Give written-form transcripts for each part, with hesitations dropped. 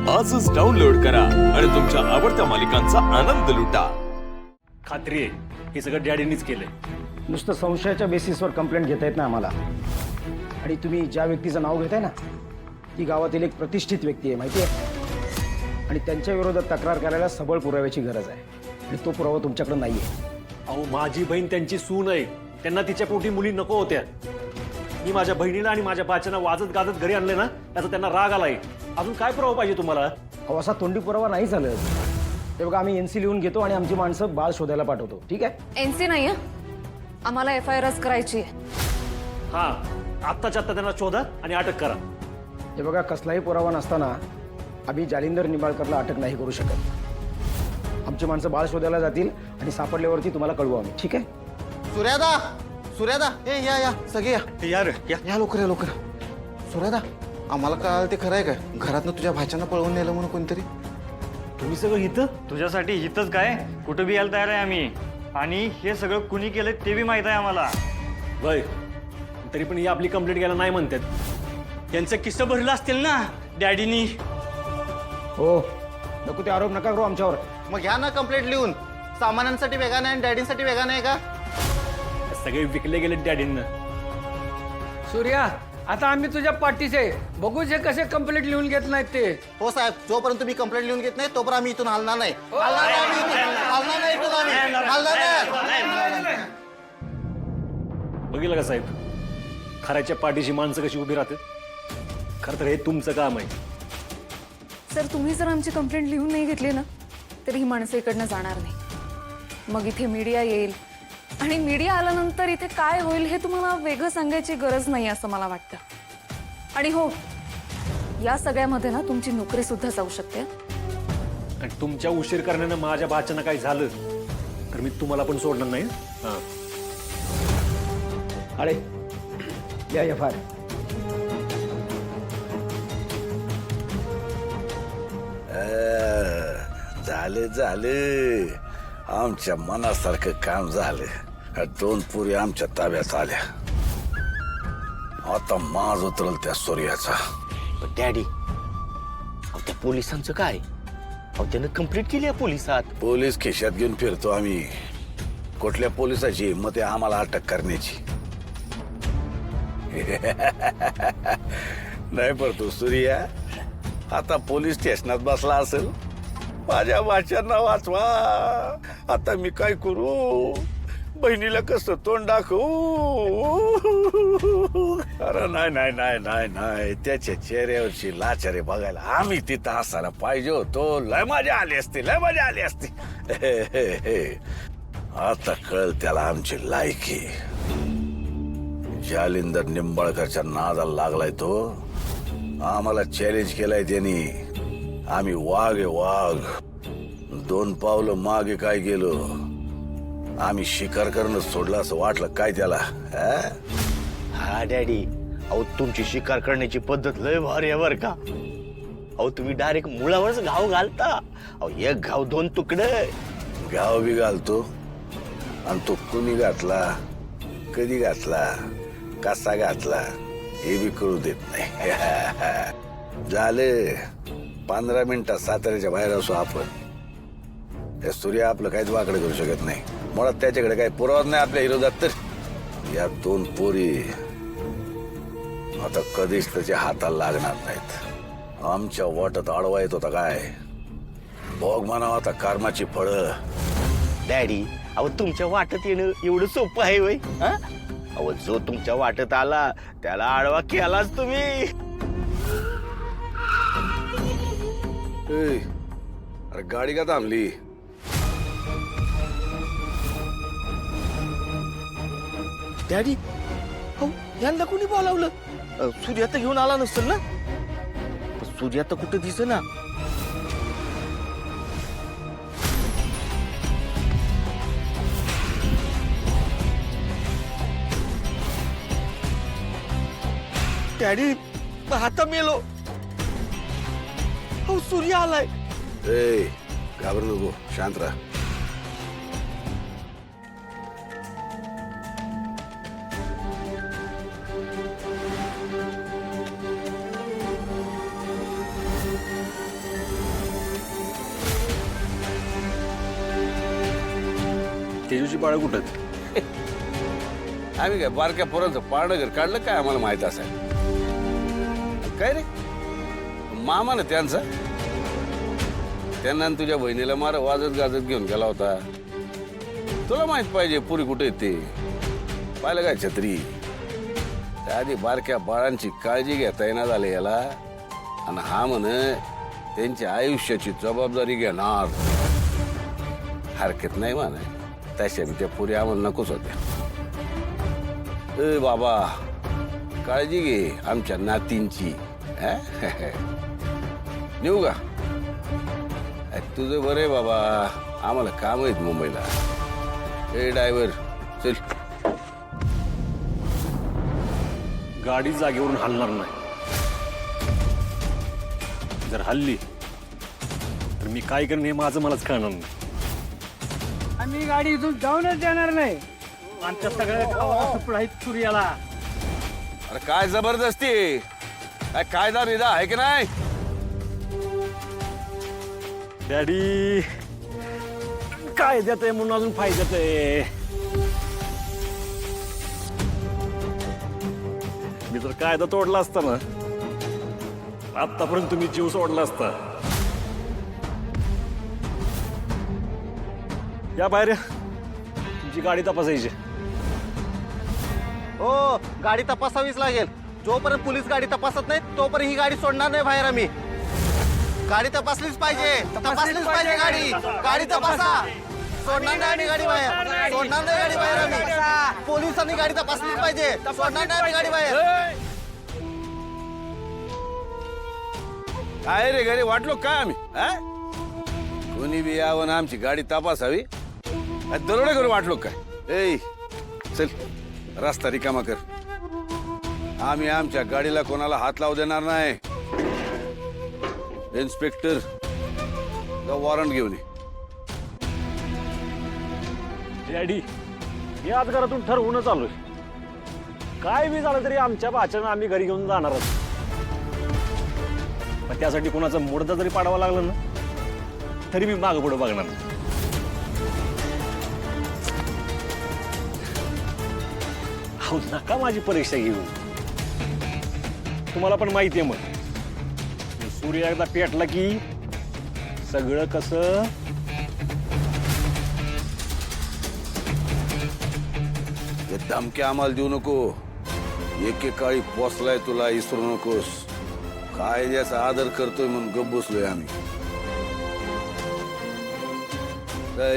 आजच डाउनलोड करा आणि तुमच्या आवडत्या मालिकांचा आनंद लुटा। खात्री आहे हे सगळं डॅडीनीच केलंय। नुसतं संशयाच्या बेसिसवर कंप्लेंट घेता येत ना आम्हाला। आणि तुम्ही ज्या व्यक्तीचं नाव घेताय ना ती गावातील एक प्रतिष्ठित व्यक्ती आहे माहिती आहे, आणि त्यांच्या विरोधात तक्रार करायला सबळ पुराव्याची गरज आहे आणि तो पुरावा तुमच्याकडे नाही आहे। अहो माझी बहीण त्यांची सून आहे, त्यांना तिच्या पोटी मुली नको होत्या। मी माझ्या बहिणीला आणि माझ्या बाच्यांना वाजत गाजत घरी आणले ना त्याचा त्यांना राग आलाय। अजून काय पुरावा पाहिजे तुम्हाला? अहो असा तोंडी पुरावा नाही चालत। ते बघा आम्ही एनसी लिहून घेतो आणि आमची माणसं बाळ शोधायला पाठवतो, ठीक आहे? एनसी नाही आम्हाला FIRच करायची आहे। हा आत्ताच्या आत्ता त्यांना शोधा आणि अटक करा। हे बघा कसलाही पुरावा नसताना आम्ही जालिंदर निंबाळकरला अटक नाही करू शकत। आमची माणसं बाळ शोधायला जातील आणि सापडल्यावरती तुम्हाला कळवू आम्ही, ठीक आहे? सूर्यादा सूर्यादा ए या सगळे या या लवकर या लवकर। सूर्यादा आम्हाला कळालं ते खरं आहे काय? घरातनं तुझ्या भाच्यांना पळवून नेलं म्हणून कोणतरी? तुम्ही सगळं इथं? तुझ्यासाठी हितच काय कुठं बी यायला तयार आहे आम्ही, आणि हे सगळं कुणी केलं ते बी माहित आहे आम्हाला। वय तरी पण ही आपली कंप्लेंट घ्यायला नाही म्हणतात। यांचं किस्सा भरलं असतील ना डॅडीनी। हो नको ते आरोप नका करू आमच्यावर। मग घ्या ना कंप्लेंट लिहून। सामान्यांसाठी वेगळा नाही आणि डॅडींसाठी वेगळा नाही का? सगळे विकले गेले डॅडींना। सूर्या आता आम्ही तुझ्या पाठीचे बघू जे कसे कंप्लेंट लिहून घेत नाहीत ते। हो साहेब, जोपर्यंत तुम्ही कंप्लेंट लिहून घेत नाही तोपर्यंत आम्ही इथून हलणार नाही। हलणार नाही आम्ही इथून. हलणार नाही इथून आम्ही. हलणार नाही. बघितलं का साहेब, खऱ्याच्या पाठीशी माणसं कशी उभी राहतात? खरं तर हे तुमचं काम आहे। सर तुम्ही जर आमची कंप्लेंट लिहून नाही घेतली ना तर ही माणसं इकडनं जाणार नाही। मग इथे मीडिया येईल आणि मीडिया आल्यानंतर इथे काय होईल हे तुम्हाला वेगळं सांगायची गरज नाही असं मला वाटतं। आणि हो या सगळ्यामध्ये ना तुमची नोकरी सुद्धा जाऊ शकते। आणि तुमच्या उशीर करण्यानं माझ्या बाच्यांना काही झालं तर मी तुम्हाला पण सोडणार नाही। हा अरे या फार झालं आमच्या मनासारखं काम झालं। दोन पुरी आमच्या ताब्यात आल्या। आता माज उतरल त्या सूर्याचा। डॅडी अहो त्या पोलिसांचं काय? अहो त्यानं कंप्लीट केली आहे पोलिसात। पोलीस खिशात घेऊन फिरतो आम्ही। कुठल्या पोलिसाची हिंमत आहे आम्हाला अटक करण्याची? नाही पडतो सूर्या, आता पोलीस स्टेशनात बसला असेल। माझ्या वाच्यांना वाचवा। आता मी काय करू? बहिणीला कसं तोंड दाखवू? अरे नाही नाही नाही नाही नाही, त्याच्या चेहऱ्यावरची लाचारी बघायला आम्ही तिथं असायला पाहिजे होतो। लय मजा आली असती, लय मजा आली असती। आता कळ त्याला आमची लायकी। जालिंदर निंबाळकरच्या नादाला लागलाय तो। आम्हाला चॅलेंज केलाय त्यांनी। आम्ही वाघ आहे वाघ। 2 पावलं मागे काय गेलो? आम्ही शिकार करणं सोडलं असं वाटलं काय त्याला? हा डॅडी अहो तुमची शिकार करण्याची पद्धत लय भारी आहे बर का। अहो तुम्ही डायरेक्ट मुळावरच घाव घालता। अहो एक घाव 2 तुकडे। गाव बी घालतो आणि तो कुणी घातला, कधी घातला, कसा घातला हे बी करू देत नाही। झाले 15 मिनिटात साताऱ्याच्या बाहेर असू आपण। त्या सूर्या आपलं काहीच वाकडं करू शकत नाही। मुळात त्याच्याकडे काही पुरावा नाही आपल्या विरोधात। तर या 2 पोरी आता कधीच त्याच्या हाताला लागणार नाहीत। आमच्या वाटत आडवा येत होता काय? भोग म्हणावं आता कर्माची फळं। डॅडी अहो तुमच्या वाटत येणं एवढं सोपं आहे वय? अहो जो तुमच्या वाटत आला त्याला आडवा केलाच तुम्ही। अरे गाडी का थांबली? डॅडी हो यांना कोणी बोलावलं? सूर्या तर घेऊन आला नसेल ना? सूर्या तर कुठं दिसेना। डॅडी आता मेलो। हो सूर्य आलाय। घाबरू नको, शांत राहा। तेजूची बाळ कुठं आहेत? आम्ही काय बारक्या पोरांचं पारडं घर काढलं काय आम्हाला माहित असाय काय रे मामा ना त्यांचा त्यांना आणि तुझ्या बहिणीला मार वाजत गाजत घेऊन गेला होता. तुला माहित पाहिजे पुरी कुठे येते पाहिलं काय छत्री. त्याआधी बारक्या बाळांची काळजी घेता येणार झाले याला आणि हा म्हण त्यांच्या आयुष्याची जबाबदारी घेणार. हरकत नाही म्हणा तशा मी त्या पुरी आम्हाला नकोच होत्या. ए बाबा काळजी घे आमच्या नातींची. नेऊ का तुझं बरं आहे बाबा आम्हाला काम आहेत मुंबईला. ए ड्रायव्हर चल. गाडी जागेवरून हलणार नाही. जर हल्ली तर मी काय करेन हे माझं मलाच कळणार नाही. आम्ही गाडी इथून जाऊनच देणार नाही. आमच्या सगळ्या गावाला सुपडा आहेत सूर्याला. अरे काय जबरदस्ती काय कायदा निदा आहे की नाही. डॅडी काय देत आहे म्हणून अजून फायद्यात आहे. मी जर कायदा तोडला असता ना आतापर्यंत तुम्ही जीव सोडला असता. या बाहेर या. तुमची गाडी तपासायची. हो गाडी तपासावीच लागेल. जोपर्यंत पोलीस गाडी तपासत नाही तोपर्यंत ही गाडी सोडणार नाही बाहेर आम्ही. गाडी तपासलीच पाहिजे तपासलीच पाहिजे गाडी. गाडी तपासा. सोडणार नाही आम्ही गाडी बाहेर. सोडणार नाही गाडी बाहेर आम्ही. पोलिसांनी गाडी तपासलीच पाहिजे. सोडणार नाही आम्ही गाडी बाहेर. काय रे घरी वाटलो काय आम्ही कोणी बी यावं ना आमची गाडी तपासावी. दरोडे करू वाटलो काय. ए चल रस्ता रिकामा कर. आम्ही आमच्या गाडीला कोणाला हात लावू देणार नाही. इन्स्पेक्टर वॉरंट घेऊन ये. डॅडी मी आज घरातून ठरवूनच आलोय. काय बी झालं तरी आमच्या भाच्यानं आम्ही घरी घेऊन जाणारच. पण त्यासाठी कोणाचा मुडदा जरी पाडावा लागला ना तरी मी मागं पुढे बघणार नाही. अहो नका माझी परीक्षा घेऊ. तुम्हाला पण माहिती आहे मग सूर्य एकदा पेटला की सगळं कसं. हे धमक्या आम्हाला देऊ नको. एकेकाळी पोचलाय तुला इसरू नकोस. कायद्याचा आदर करतोय म्हणून गप्प बसलोय आम्ही.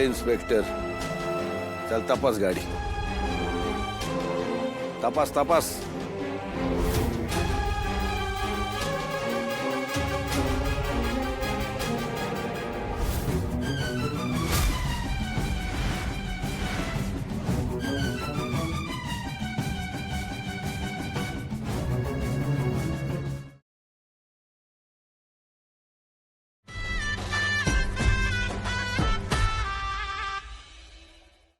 इन्स्पेक्टर चल तपास गाडी. तपास तपास.